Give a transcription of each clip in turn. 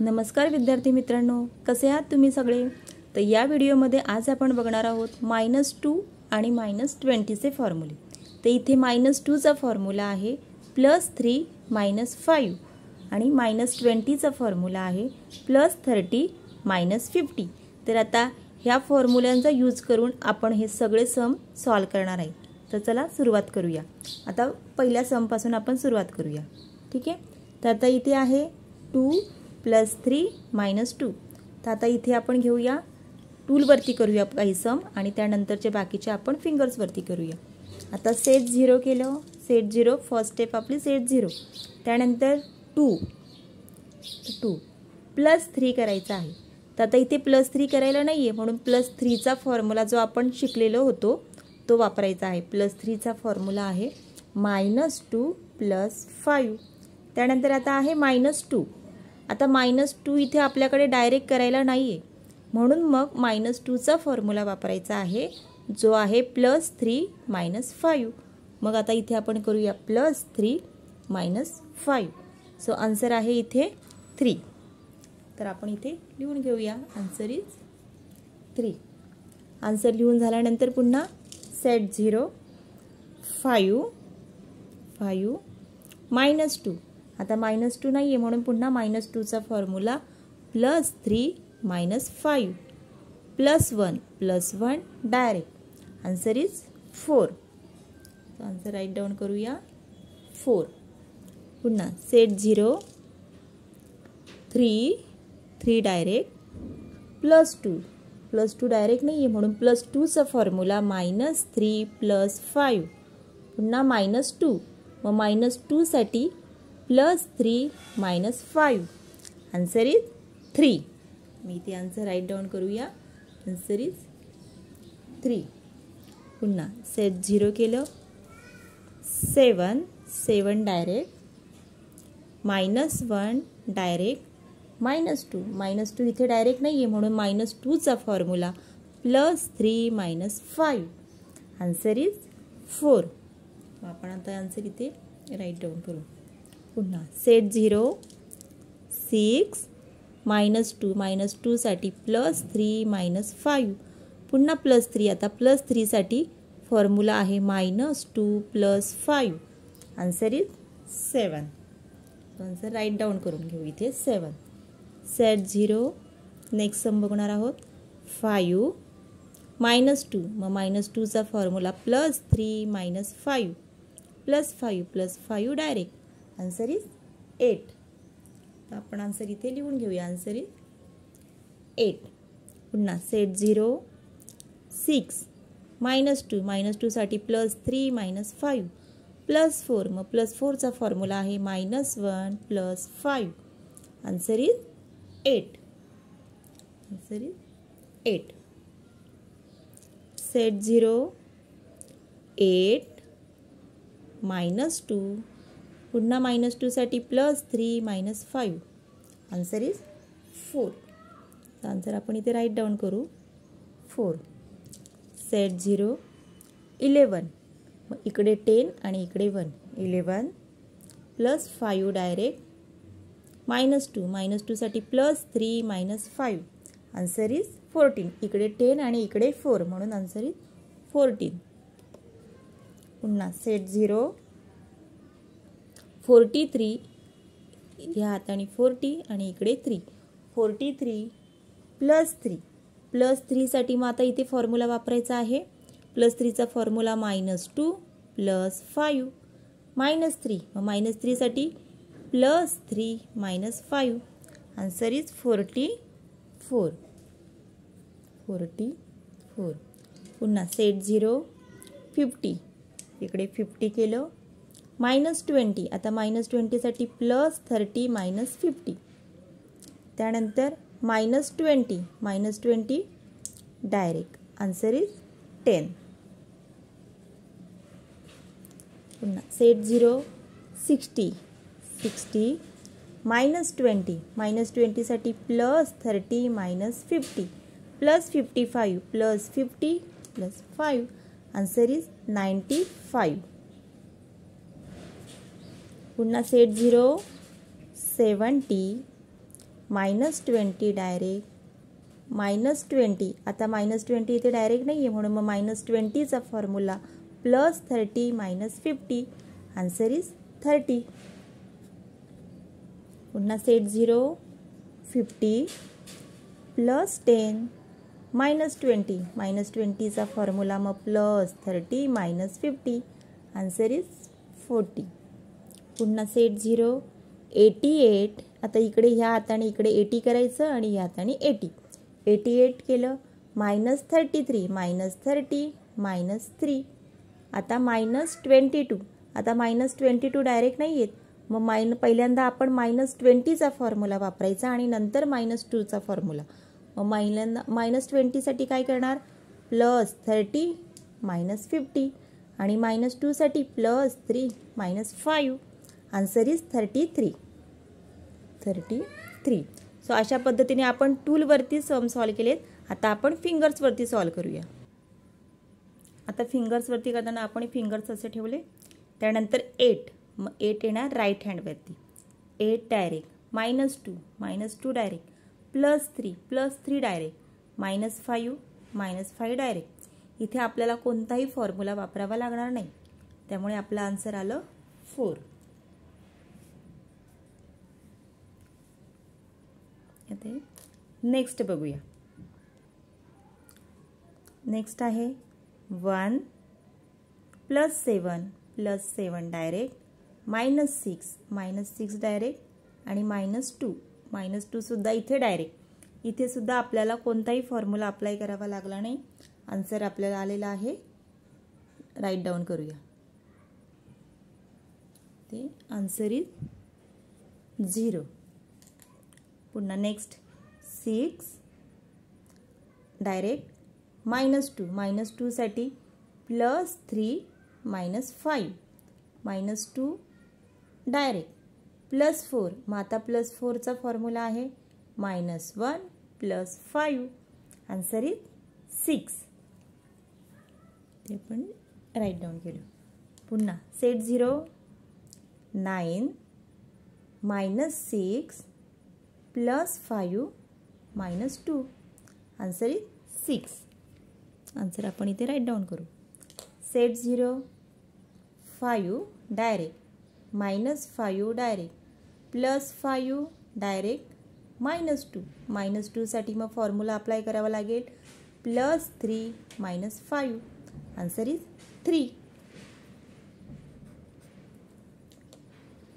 नमस्कार विद्यार्थी मित्रांनो, कसे आहात तुम्ही सगळे? तर या व्हिडिओमध्ये आज आपण बघणार आहोत -2 आणि -20 फॉर्म्युले. तर इथे -2 चा फॉर्म्युला आहे +3 -5 आणि -20 चा फॉर्म्युला आहे +30 -50. तर आता ह्या फॉर्म्युल्यांचा यूज करून आपण हे सगळे सम सॉल्व करणार आहे. तर चला सुरुवात करूया. आता पहिल्या सम पासून आपण सुरुवात करूया. ठीक आहे. तर आता इथे आहे 2 + 3 - 2. तर आता इथे आपण घेऊया टूलवरती करूया काही सम आणि त्यानंतरचे बाकीचे आपण फिंगर्सवरती करूया. आता सेट 0 केलं. सेट 0 फर्स्ट स्टेप आपली सेट 0. त्यानंतर 2 +3 करायचा आहे. तर आता इथे +3 करायला नाही आहे म्हणून +3 चा फॉर्म्युला जो आपण शिकलेलो होतो तो वापरायचा आहे. +3 चा फॉर्म्युला आहे -2 + 5. त्यानंतर आता आहे -2. आता -2 इथे आपल्याकडे डायरेक्ट करायला नाही आहे म्हणून मग -2 चा फॉर्म्युला वापरायचा आहे जो आहे +3 -5. मग आता इथे आपण करूया +3 -5. सो आन्सर आहे इथे 3. तर आपण इथे लिहून घेऊया. Answer is 3. आन्सर लिहून झाल्यानंतर पुन्हा सेट 0 5 -2. आता -2 नाही आहे म्हणून पुन्हा -2 चा formula +3 -5 +1 direct. Answer is 4. Answer write down करूया 4. पुन्हा सेट 0 3 डायरेक्ट +2 डायरेक्ट नाही आहे म्हणून +2 चा फॉर्म्युला -3 + 5 पुन्हा -2 मग -2 साठी +3 -5. Answer is 3. मी इथे आन्सर राईट डाऊन करूया. Answer is 3. पुन्हा सेट 0 केलं. 7 डायरेक्ट -1 डायरेक्ट -2 इथे डायरेक्ट नाही आहे म्हणून -2 चा फॉर्म्युला +3 -5. Answer is 4. आपण आता आन्सर इथे राईट डाऊन करू. पुन्हा सेट 0 6 -2 साठी +3 -5 पुन्हा +3. आता +3 साठी फॉर्म्युला आहे -2 + 5. Answer is 7. Answer write down करून घेऊ इथे 7. सेट 0 नेक्स्ट सम बघणार आहोत 5 -2 मग -2 चा फॉर्म्युला +3 -5 +5 डायरेक्ट. Answer is 8. तर आपण आन्सर इथे लिहून घेऊया. Answer is 8. पुन्हा सेट 0 6 -2 साठी +3 -5 +4 मग +4 चा फॉर्म्युला आहे -1 + 5. Answer is 8. Answer is 8. Set 0 8 -2 पुन्हा -2 साठी +3 -5. Answer is 4. आन्सर आपण इथे राईट डाऊन करू 4. सेट 0 11 मग इकडे 10 आणि इकडे 1 11 +5 डायरेक्ट -2 साठी +3 -5. Answer is 14. इकडे 10 आणि इकडे 4 म्हणून आन्सर इज 14. पुन्हा सेट 0 43 ह्या हाताने 40 आणि इकडे 3 43 +3 साठी मग आता इथे फॉर्म्युला वापरायचा आहे. +3 चा फॉर्म्युला -2 + 5 -3 मग -3 साठी +3 -5. Answer is 44. पुन्हा सेट 0 50 इकडे 50 केलं. -20 आता -20 साठी +30 -50 त्यानंतर -20 डायरेक्ट. Answer is 10. पुन्हा सेट 0 60 -20 साठी +30 -50 +55 +50 +5. Answer is 95. पुन्हा सेट 0 70 -20 डायरेक्ट, -20 आता -20 इथे डायरेक्ट नाही आहे म्हणून मग -20चा फॉर्म्युला +30 -50 आन्सर इज 30. पुन्हा सेट 0 50 +10 -20 -20चा फॉर्म्युला मग +30 -50 आन्सर इज 40. पुन्हा सेट 0 88 आता इकडे ह्या हाताने इकडे 80 करायचं आणि ह्या हाताने 80 88 केलं -33 -30 -3 आता -22 आता -22 डायरेक्ट नाही येत मग पहिल्यांदा आपण -20चा फॉर्म्युला वापरायचा आणि नंतर -2चा फॉर्म्युला. मग पहिल्यांदा -20साठी काय करणार +30 -50 आणि -2साठी +3 -5 आन्सर इज 33. सो अशा पद्धतीने आपण टूलवरती सम सॉल्व केलेत. आता आपण फिंगर्सवरती सॉल्व करूया. आता फिंगर्सवरती करताना आपण फिंगर्स असे ठेवले त्यानंतर 8 मग 8 येणार राईट हँडवरती 8 डायरेक्ट -2 डायरेक्ट +3 डायरेक्ट -5 डायरेक्ट. इथे आपल्याला कोणताही फॉर्म्युला वापरावा लागणार नाही त्यामुळे आपलं आन्सर आलं 4. नेक्स्ट बघूया. नेक्स्ट आहे 1 +7 डायरेक्ट -6 डायरेक्ट आणि -2 सुद्धा इथे डायरेक्ट. इथे सुद्धा आपल्याला कोणताही फॉर्म्युला अप्लाय करावा लागला नाही. आन्सर आपल्याला आलेला आहे. राईट डाऊन करूया. ते आन्सर इज 0. पुन्हा नेक्स्ट 6 डायरेक्ट -2 साठी +3 -5 -2 डायरेक्ट +4 मग आता +4चा फॉर्म्युला आहे -1 +5 आन्सर इज 6. ते पण राईट डाऊन केलं. पुन्हा सेट 0 9 -6 +5 -2 आन्सर इज 6. आन्सर आपण इथे राईट डाऊन करू. सेट 0 5 डायरेक्ट -5 डायरेक्ट +5 डायरेक्ट -2 साठी मग फॉर्म्युला अप्लाय करावा लागेल +3 -5 आन्सर इज 3.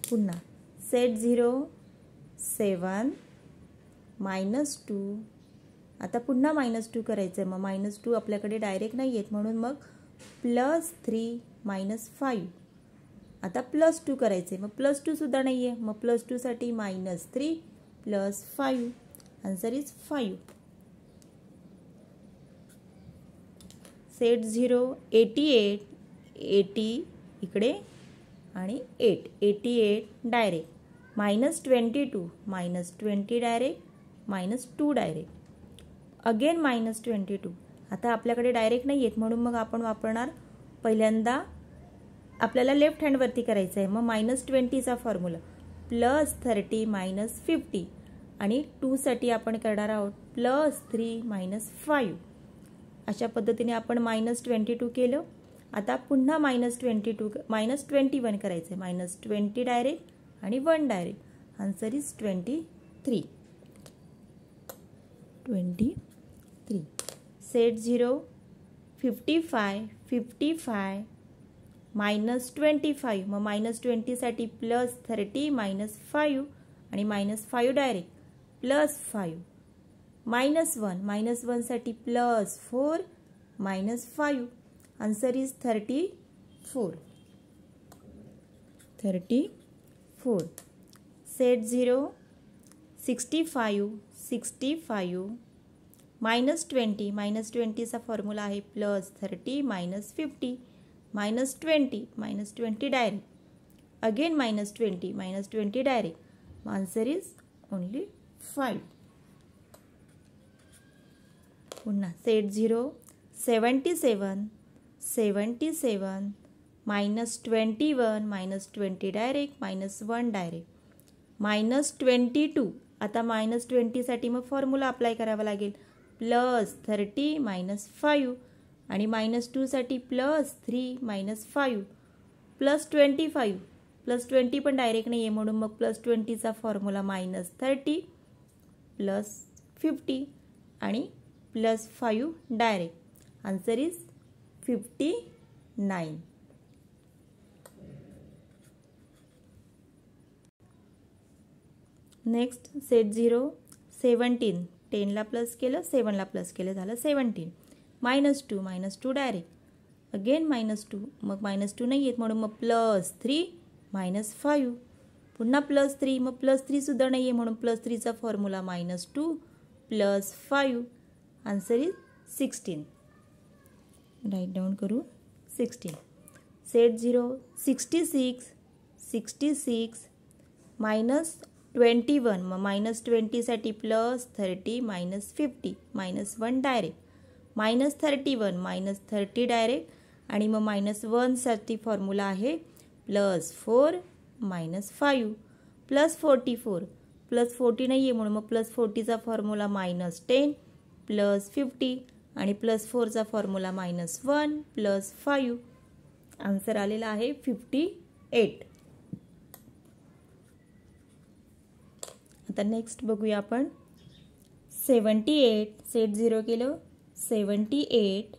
पुन्हा सेट 0 7 -2 आता पुन्हा -2 करायचं आहे मग -2 आपल्याकडे डायरेक्ट नाही येत म्हणून मग +3 -5 आता +2 करायचं आहे मग +2 सुद्धा नाही आहे मग +2 साठी -3 +5 आन्सर इज 5. सेट 0 80 इकडे आणि 88 डायरेक्ट -22 -20 डायरेक्ट -2 डायरेक्ट अगेन -22 आता आपल्याकडे डायरेक्ट नाही येत म्हणून मग आपण वापरणार पहिल्यांदा आपल्याला लेफ्ट हँडवरती करायचं आहे मग -20चा फॉर्म्युला +30 -50 आणि 2 साठी आपण करणार आहोत +3 -5 अशा पद्धतीने आपण -22 केलं. आता पुन्हा -21 करायचं आहे -20 डायरेक्ट आणि 1 डायरेक्ट आन्सर इज 23. सेट 0 55 -25 मग -20 साठी +30 -5 आणि -5 डायरेक्ट +5 -1 साठी +4 -5 आन्सर इज 34. सेट 0 65 -20चा फॉर्म्युला आहे +30 -50 -20 direct again -20 direct answer is only 5. पुन्हा सेट 0 77 -21 -20 डायरेक्ट -1 डायरेक्ट -22 आता -20साठी मग फॉर्म्युला अप्लाय करावा लागेल. +30 - 5 आणि -2साठी +3 - 5 +25 +20 पण डायरेक्ट नाही आहे म्हणून मग +20चा फॉर्म्युला -30 +50 आणि +5 direct. Answer is 59. Next set 0 17 10ला प्लस केलं 7ला प्लस केलं झालं 17. -2 डायरेक्ट अगेन -2 मग -2 नाही येत म्हणून मग +3 - 5 पुन्हा +3 मग +3 सुद्धा नाही आहे म्हणून +3चा formula -2 +5. Answer is 16. Right down करू 16. सेट 0 66 -21 मग -20साठी +30 - 50 -1 डायरेक्ट -31 -30 डायरेक्ट आणि मग -1साठी फॉर्म्युला आहे +4 - 5 +44 +40 नाही आहे म्हणून मग +40चा फॉर्म्युला -10 +50 आणि +4चा फॉर्म्युला -1 +5. आन्सर आलेला आहे 58. आता नेक्स्ट बघूया आपण 78 सेट 0 केलं 78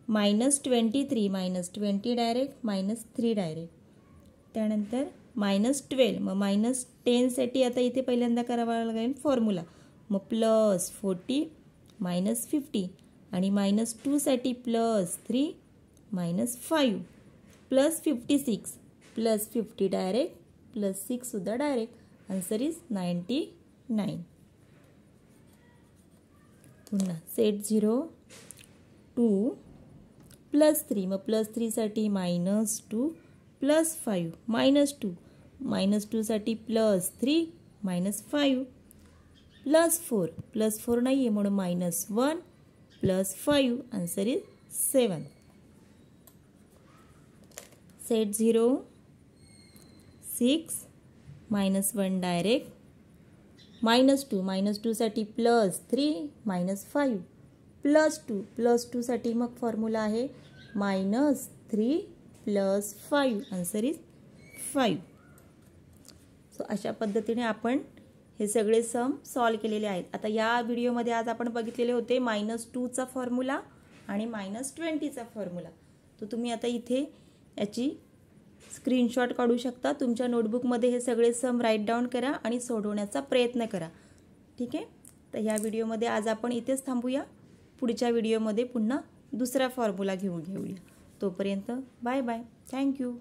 -23 -20 डायरेक्ट -3 डायरेक्ट त्यानंतर -12 मग -10साठी आता इथे पहिल्यांदा करावा लागेल फॉर्म्युला मग +40 -50 आणि -2साठी +3 -5 +56 +50 डायरेक्ट +6 सुद्धा डायरेक्ट. Answer is 99. पुन्हा सेट 0 2 +3 मग +3साठी -2 +5 -2 साठी +3 -5 +4 नाही आहे म्हणून -1 +5. Answer is 7. सेट 0 6 -1 डायरेक्ट -2 साठी +3 -5 +2 साठी मग फॉर्म्युला आहे -3 +5. Answer is 5. सो अशा पद्धतीने आपण हे सगळे सम सॉल्व केलेले आहेत. आता या व्हिडिओमध्ये आज आपण बघितलेले होते -2चा फॉर्म्युला आणि -20चा फॉर्म्युला. तो तुम्ही आता इथे याची स्क्रीनशॉट काढू शकता. तुमच्या नोटबुकमध्ये हे सगळे सम राईट डाऊन करा आणि सोडवण्याचा प्रयत्न करा. ठीक आहे. तर ह्या व्हिडिओमध्ये आज आपण इथेच थांबूया. पुढच्या व्हिडिओमध्ये पुन्हा दुसरा फॉर्म्युला घेऊया. तोपर्यंत बाय बाय. थँक्यू.